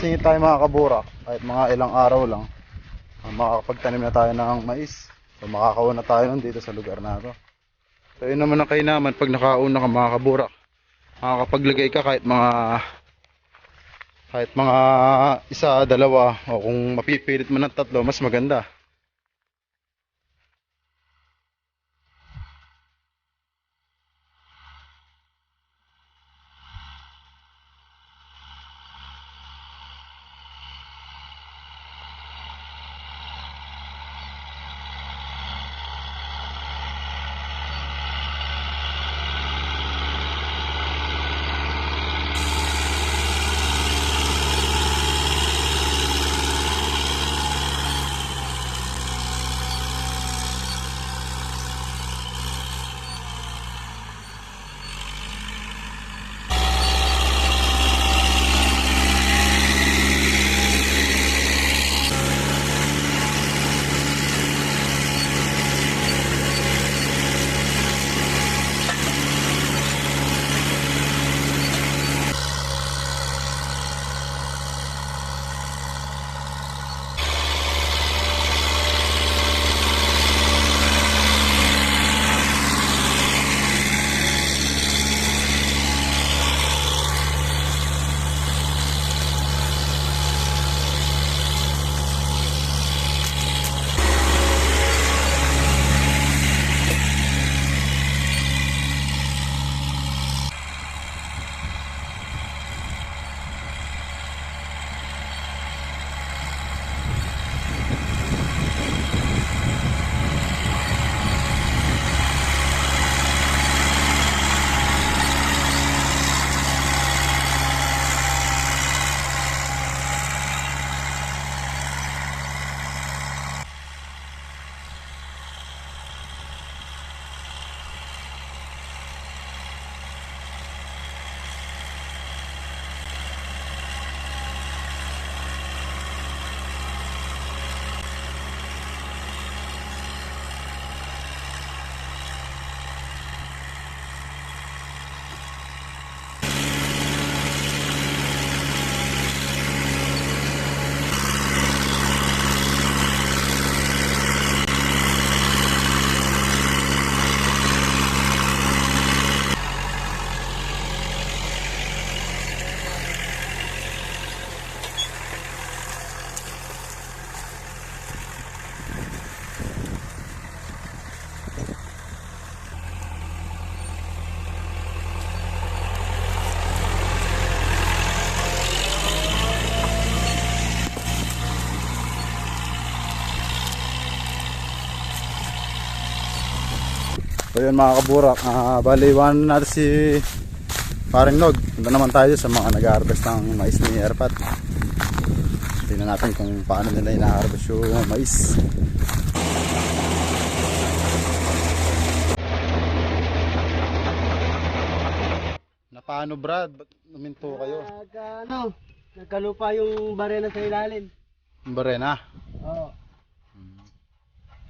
makakasingit tayo mga kaburak, kahit mga ilang araw lang, makakapagtanim na tayo ng mais. So makakauna na tayo nun dito sa lugar na to. So yun naman ang kainaman pag nakauna ka mga kaburak. Makakapaglagay ka kahit mga isa, dalawa, o kung mapipilit mo ng tatlo, mas maganda. So yun mga kaburak, bali iwanan natin si Paring Nog. Punta naman tayo sa mga nag-harvest ng mais ni Erpat. Tingnan natin kung paano nila ina-harvest yung mais. Na paano Brad? Ba't naminto kayo? Nagkalupa yung barena sa ilalim. Yung barena? Oo.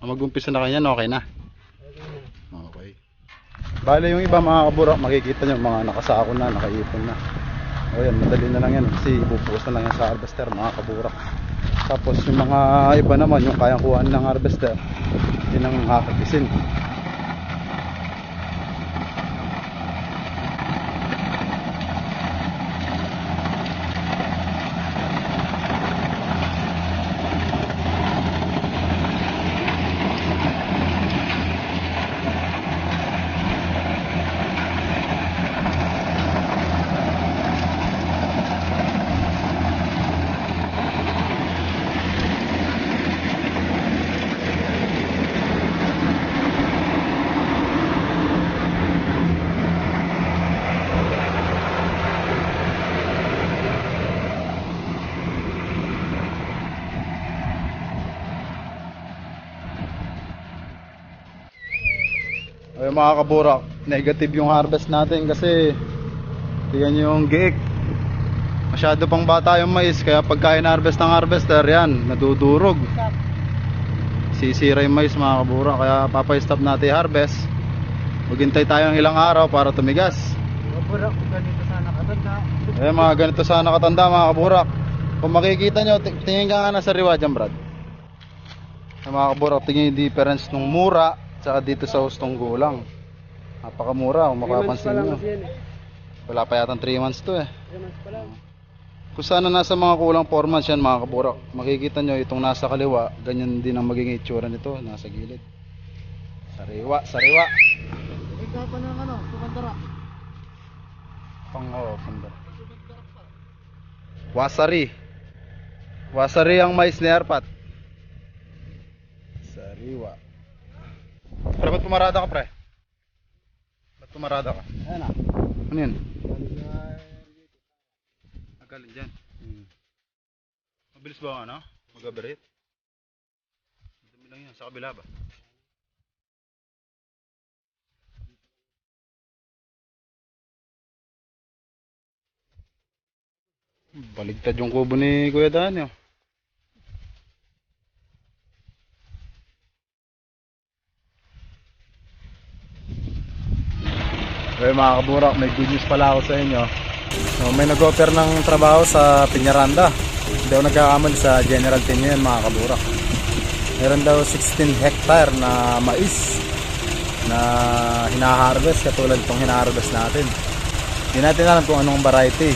Mag-umpisa na kanyan, okay na? Okay. Bale yung iba mga kaburak, makikita nyo mga nakasako na, nakaipon na. O yan, madali na lang yan kasi ibubukas na lang yan sa harvester mga kaburak. Tapos yung mga iba naman, yung kayang kuhaan ng harvester, yun ang hakikisin. Ay mga kaburak, negative yung harvest natin kasi tingnan nyo yung giik. Masyado pang bata yung mais, kaya pagka in-harvest ng harvester yan, nadudurog. Sisira yung mais mga kaburak, kaya papay-stop natin i-harvest. Maghintay tayo ng ilang araw para tumigas. Kaburak, ganito sana katanda. Mga ganito sana katanda mga kaburak. Kung makikita nyo, tingin ka nga na sa riwa dyan, Brad. Sa mga kaburok, tingin yung difference nung mura tsaka dito sa hustong gulang. Napakamura kung 3 months pa mapapansin lang nyo. kasi yan eh. Wala pa yatang 3 months to eh. 3 months pa lang. Kung sana nasa mga kulang 4 months yan mga kaburok, makikita nyo itong nasa kaliwa, ganyan din ang magiging itsura nito, nasa gilid. Sariwa, sariwa. Ikaw pa ng ano, kumandara. Pandara. Wasari. Wasari ang mais ni Arpat. Sariwa. Pre, ba't pumarada ka, pre? Ba't pumarada ka? Ayan ah. Ano yun? Galing dyan. Mabilis ba ano? Mag-aberate? Dami lang yan. Sa kabila ba? Baligtad yung kubo ni Kuya Dani oh. Okay mga kaburak, may good news pala ako sa inyo. So, may nag-offer ng trabaho sa Piñaranda. Hindi ako nagkakamali sa General Team yan mga kaburak. Meron daw 16 hectare na mais na hinaharvest katulad itong hinaharvest natin. Hindi natin alam kung anong variety.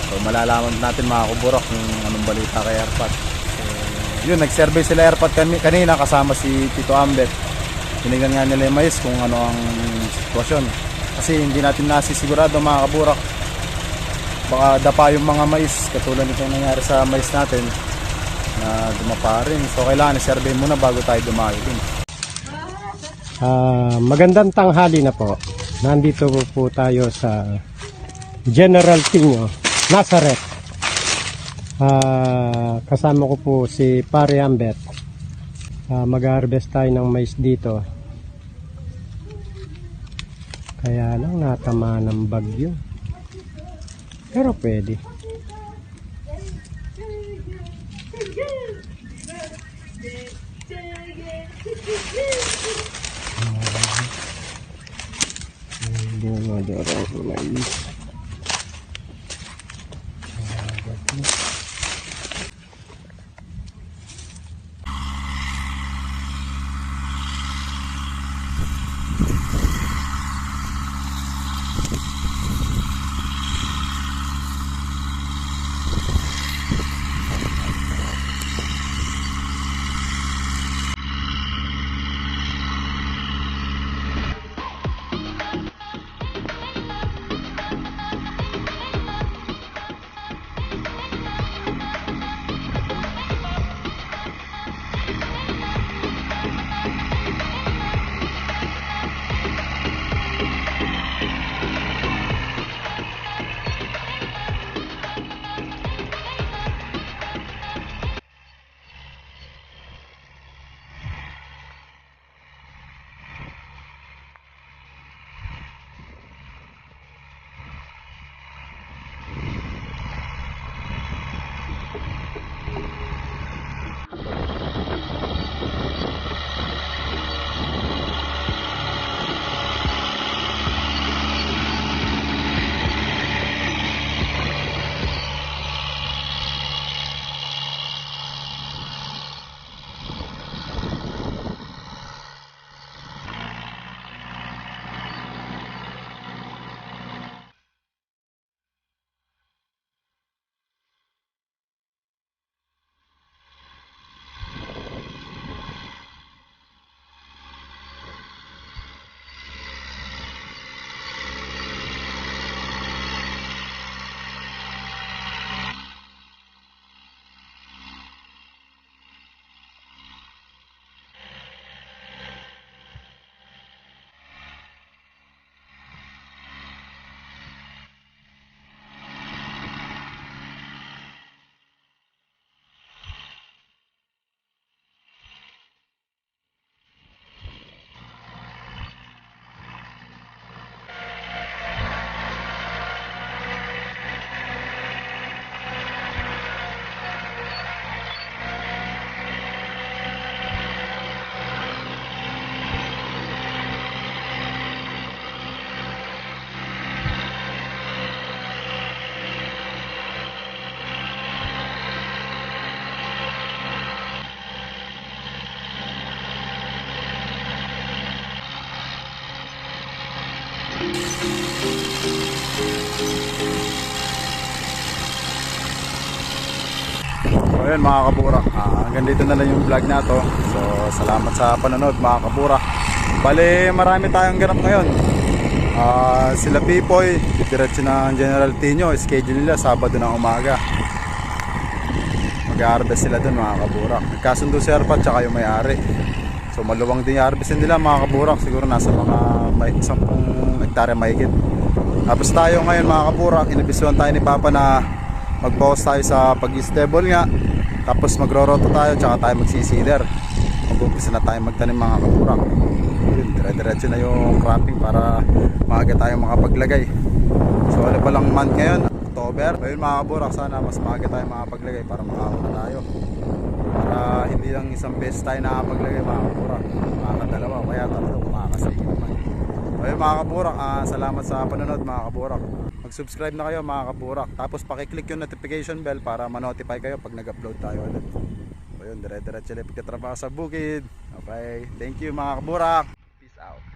So malalaman natin mga kaburak kung anong balita kay Airpat. So, yun, nag-survey sila Airpat kanina kasama si Tito Ambet. Tinignan nga nila yung mais kung ano ang sitwasyon. Kasi hindi natin nasisigurado mga kaburak, baka dapa yung mga mais katulad nitong nangyari sa mais natin na dumapa rin. So kailangan i-survey muna bago tayo dumayo din. Magandang tanghali na po. Nandito po tayo sa General Tino, Nazareth. Kasama ko po si Pare Ambet. Mag-harvest tayo ng mais dito. Kaya lang natama ng bagyo. Pero pwede. Bunga darang mais. ayun mga kaburak, hanggang dito na lang yung vlog na to. So salamat sa panonood mga kaburak. Bale marami tayong ganap ngayon. Sila Pipoy diretso ng General Tino, schedule nila Sabado ng umaga. Mag-harvest sila dun mga kaburak. Nagkasundo si Arpat tsaka yung may-ari. So maluwang din yung harvestin nila mga kaburak. Siguro nasa mga 10 hektarya mahigit. Tapos tayo ngayon mga kaburak, inabisuhan tayo ni Papa na mag-pause tayo sa pag-stable nga. Tapos magro-roto tayo tsaka tayo magsisider. Mag-umpisa na tayo magtanim mga kaburak. Yun, dire-diretso na yung cropping para maaga tayo makapaglagay. So ano pa lang month ngayon, October. Ayun mga kaburak, sana mas maaga tayo makapaglagay para makauna tayo. Para hindi lang isang beses tayo nakapaglagay mga kaburak, makakadalawa o kaya tatlo kung makakasingin naman. Ayun mga kaburak, salamat sa panonood mga kaburak. Mag-subscribe na kayo mga kaburak. Tapos pakiclick yung notification bell para ma-notify kayo pag nag-upload tayo ulit. Ayun, dire-diretso ulit pagkatrabaho sa bukid. Okay, thank you mga kaburak. Peace out.